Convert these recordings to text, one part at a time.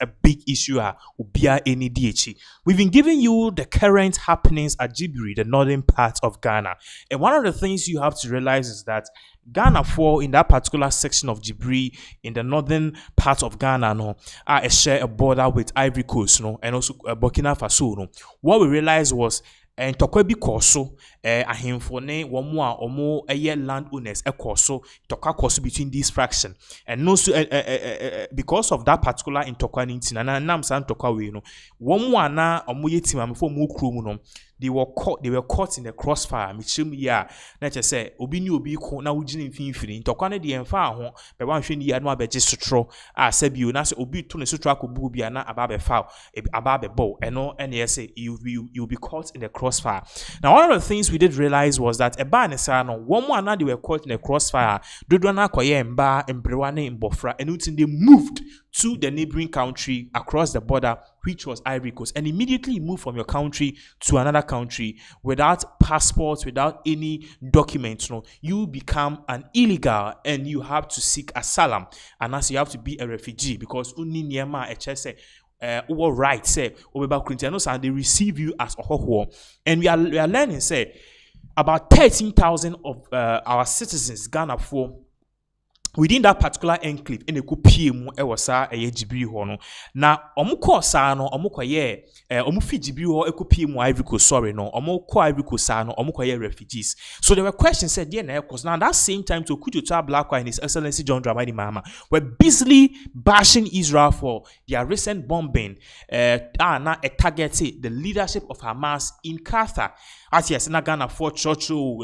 a big issue. We've been giving you the current happenings at Jibiri, the northern part of Ghana. And one of the things you have to realize is that Ghana for in that particular section of Jibiri in the northern part of Ghana share a border with Ivory Coast and also Burkina Faso. What we realized was and tokwa bi koso ahemfo ne womo a omo land owners koso tokwa koso between these fraction and also because of that particular in tokwa nintina na nam san tokwa we no womo ana omo yetima mfo mo krom no they were caught in the crossfire michim ya na che say obi ni obi ko na wugini mfimfini tokwa ne de emfa ho be wan hwe ni ya no abeje sotro a sabio na se obi to ne sotro akobu bia na ababe fa ababe bow eno ene say you'll be caught in the crossfire. Now one of the things we did realize was that eba ne sa no one more na they were caught in the crossfire dodo na koye mba embrewa ne mbofra and they moved to the neighboring country across the border, which was Ivory Coast, and immediately move from your country to another country without passports, without any documents. You become an illegal and you have to seek asylum, and as you have to be a refugee because uni niema HSA. Right, say, and they receive you as a whole. And we are learning, say, about 13,000 of our citizens, Ghana for within that particular enclave in a PM ewasa Jibiri hono na omuko sa no omuko ye omufi Jibiri ho ekopiem Ivory Coast sorry no omuko Ivory Coast sa no omuko ye refugees. So there were questions said there na cause now that same time to Okudzeto Ablakwa and His Excellency John Dramani Mahama were busily bashing Israel for their recent bombing na targeted the leadership of Hamas in Qatar. As yes, in Ghana for Churchill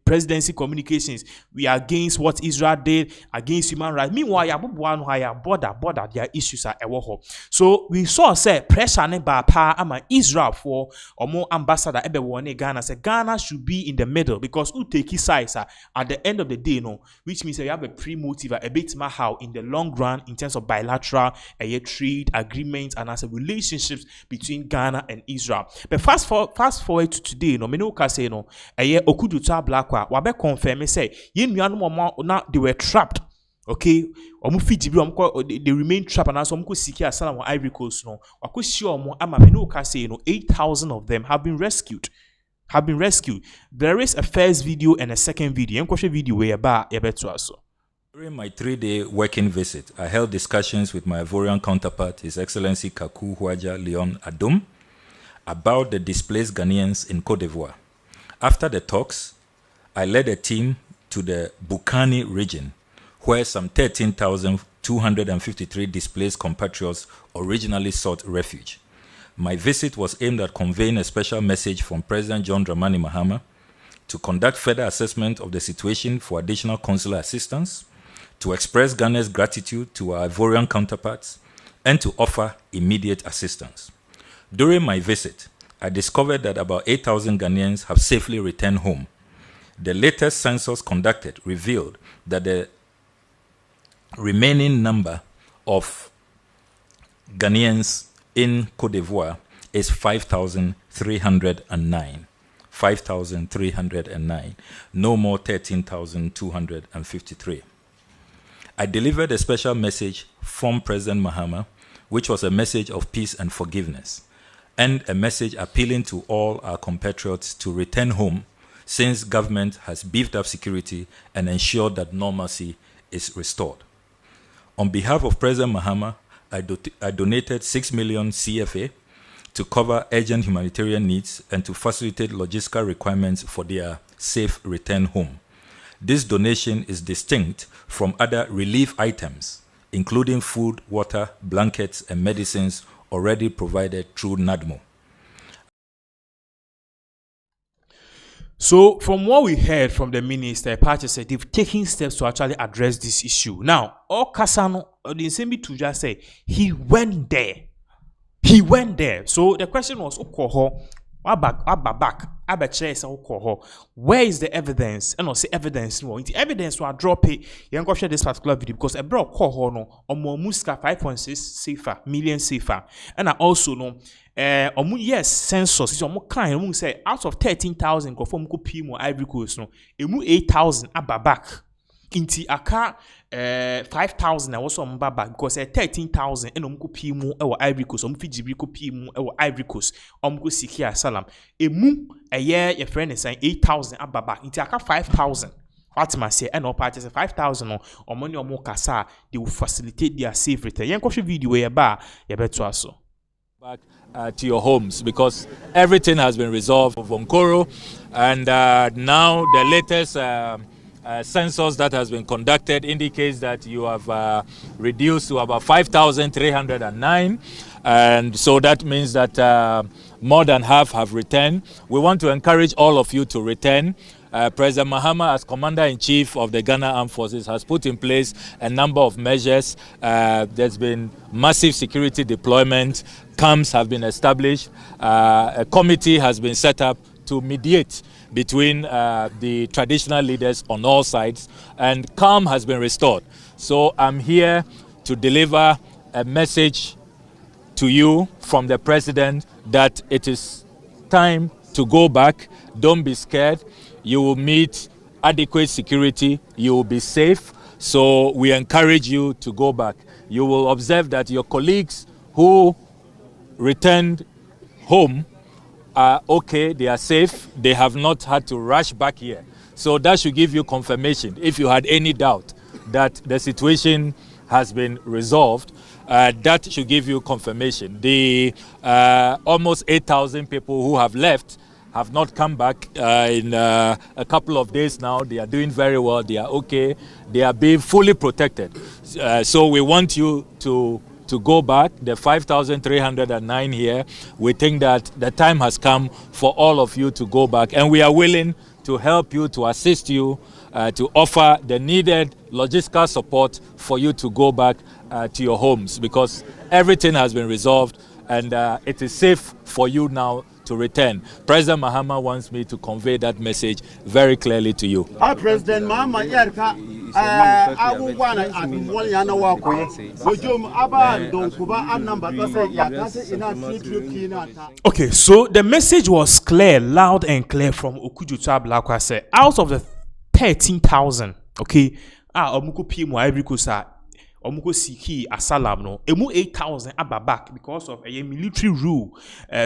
presidency communications, we are against what Israel did, against human rights. Meanwhile, border, their issues are a so we saw say pressure ne ba pa ama Israel for or more ambassador ebe wone Ghana say Ghana should be in the middle because who take his sides at the end of the day, which means that you have a pre-motive a bit how in the long run in terms of bilateral trade agreements and as a relationships between Ghana and Israel. But fast forward to today, Okudzeto Ablakwa wabe confirm say they were trapped. Okay, they remain trapped and also seeking asylum on Ivory Coast. 8,000 of them have been rescued. There is a first video and a second video. During my 3-day working visit, I held discussions with my Ivorian counterpart, His Excellency Kaku Huaja Leon Adom, about the displaced Ghanaians in Côte d'Ivoire. After the talks, I led a team to the Burkina region, where some 13,253 displaced compatriots originally sought refuge. My visit was aimed at conveying a special message from President John Dramani Mahama to conduct further assessment of the situation for additional consular assistance, to express Ghana's gratitude to our Ivorian counterparts, and to offer immediate assistance. During my visit, I discovered that about 8,000 Ghanaians have safely returned home. The latest census conducted revealed that the remaining number of Ghanaians in Côte d'Ivoire is 5,309. 5,309. No more 13,253. I delivered a special message from President Mahama, which was a message of peace and forgiveness, and a message appealing to all our compatriots to return home since government has beefed up security and ensured that normalcy is restored. On behalf of President Mahama, I donated 6 million CFA to cover urgent humanitarian needs and to facilitate logistical requirements for their safe return home. This donation is distinct from other relief items, including food, water, blankets, and medicines already provided through NADMO. So, from what we heard from the minister, Pache said they've taken steps to actually address this issue. Now, all Kasano, the same to just say he went there. So the question was, where is the evidence? And I say evidence. The evidence will drop it. You can go share this particular video because a bro no muska 5.6 million safer. And I also know yes census is kind say out of 13,000 go from Ivory Coast no 8,000 back. Inti aka 5,000 also mbaba because 13,000 eno mko pimu ewa Ivory Coast omfi jibri ko pimu ewa Ivory Coast omko siki Asylum emu eye your friend is saying 8,000 ababa inti aka 5,000 what must say and part is 5,000 or money or more kasa they will facilitate their safe return yen kwhwe video we ba ye beto aso back to your homes because everything has been resolved of Onkoro and now the latest census that has been conducted indicates that you have reduced to about 5,309 and so that means that more than half have returned. We want to encourage all of you to return. President Mahama, as Commander-in-Chief of the Ghana Armed Forces, has put in place a number of measures. There's been massive security deployment. Camps have been established. A committee has been set up to mediate between the traditional leaders on all sides, and calm has been restored. So I'm here to deliver a message to you from the President that it is time to go back. Don't be scared. You will meet adequate security. You will be safe. So we encourage you to go back. You will observe that your colleagues who returned home are okay, they are safe, they have not had to rush back here. So that should give you confirmation. If you had any doubt that the situation has been resolved, that should give you confirmation. The almost 8,000 people who have left have not come back in a couple of days now. They are doing very well, they are okay, they are being fully protected. So we want you to go back, the 5,309 here. We think that the time has come for all of you to go back, and we are willing to help you, to assist you, to offer the needed logistical support for you to go back to your homes, because everything has been resolved and it is safe for you now to return. President Mahama wants me to convey that message very clearly to you. President Mahama okay, so the message was clear, loud and clear from Okudzeto Ablakwa. Say out of the 13,000, okay, omuko pimu Ivory Coast omuko siki Asylum no emu 8,000 aba back because of a military rule.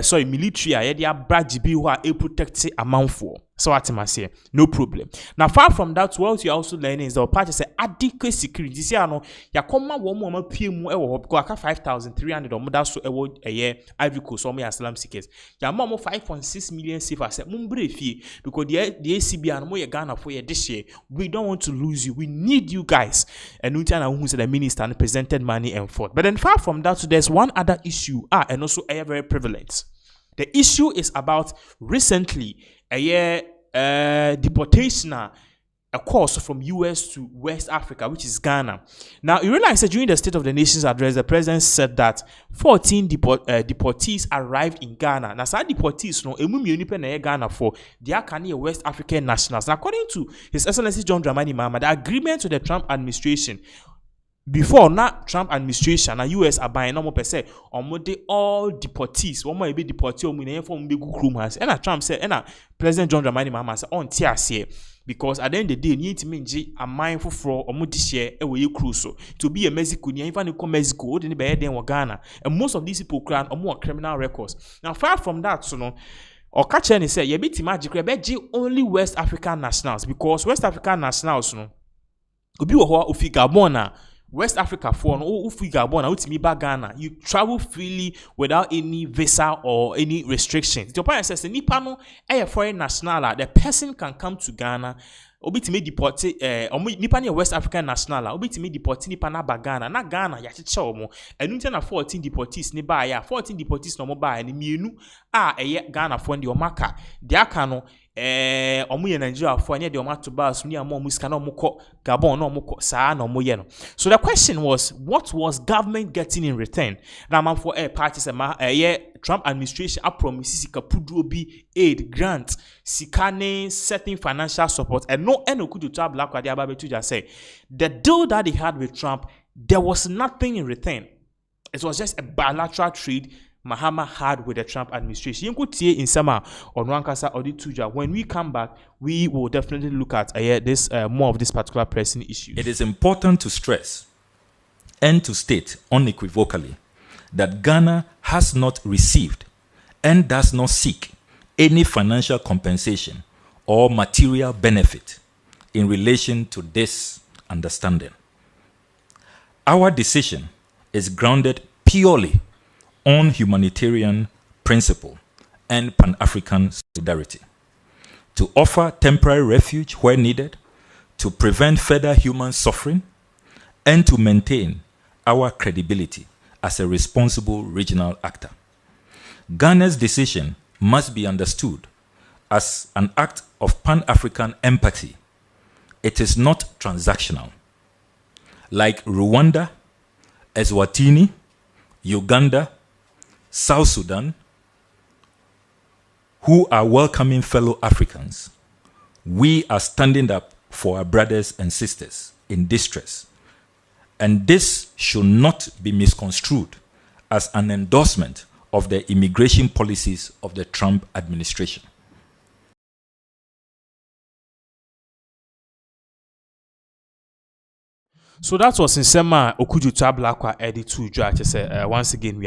Sorry, military a ye abrajibi who are protect amount for. So what am I saying? No problem. Now, far from that, what you also learning is the party say adequate security. See, I know ya come one more PMU because 5,300 or more that's so a year Ivory Coast or me Asylum seekers. Ya more 5.6 million safe asset. Mumbre fee because the ACB and more Ghana for year this year. We don't want to lose you. We need you guys. And who said the minister and presented money and forth. But then far from that, so there's one other issue. And also a very prevalent. The issue is about recently a year deportation a course from US to West Africa, which is Ghana. Now, you realize that during the State of the Nations address, the president said that 14 deportees arrived in Ghana. Now, some deportees, no, Ghana for they are West African nationals. Now, according to His Excellency John Dramani Mahama, the agreement with the Trump administration before not Trump administration and US are buying no per se on they all deportees one more be deportee on from big room has and Trump said and President John Dramani Mahama said on TRC because at the end of the day need to mean a mindful for or share away cruise to be a Mexico even come Mexico in the then Ghana and most of these people clan or more criminal records. Now far from that, so no or catch any say you be magic only West African nationals because West African nationals no obi wo ho ofi Gabon West Africa for no Gabon ultimately back Ghana. You travel freely without any visa or any restrictions. The point says nipa no a foreign national the person can come to Ghana obitimi deport nipa na West African national obitimi deport nipa na ba Ghana na Ghana ya cheche omo enu na 14 deportees ni ba ya 14 deportees no mo ba ni mienu eye Ghana for ndi omaka dia aka no omu ye Nigeria for any de omato bas ni amo musika na omukọ Gabon na omukọ saa na omo ye no. So the question was, what was government getting in return? Na man for parties Trump administration a promise sika pudro bi aid grant sikane certain financial support and no Okudzeto Ablakwa de ababetu just say the deal that they had with Trump, there was nothing in return. It was just a bilateral trade. Mahama had with the Trump administration. In summer on Wankasa or the Tuja. When we come back, we will definitely look at this more of this particular pressing issue. It is important to stress and to state unequivocally that Ghana has not received and does not seek any financial compensation or material benefit in relation to this understanding. Our decision is grounded purely on humanitarian principle and Pan-African solidarity, to offer temporary refuge where needed, to prevent further human suffering, and to maintain our credibility as a responsible regional actor. Ghana's decision must be understood as an act of Pan-African empathy. It is not transactional. Like Rwanda, Eswatini, Uganda, South Sudan, who are welcoming fellow Africans, we are standing up for our brothers and sisters in distress. And this should not be misconstrued as an endorsement of the immigration policies of the Trump administration. So that was in Sema Okudzeto Ablakwa ST0RMS. Once again, we are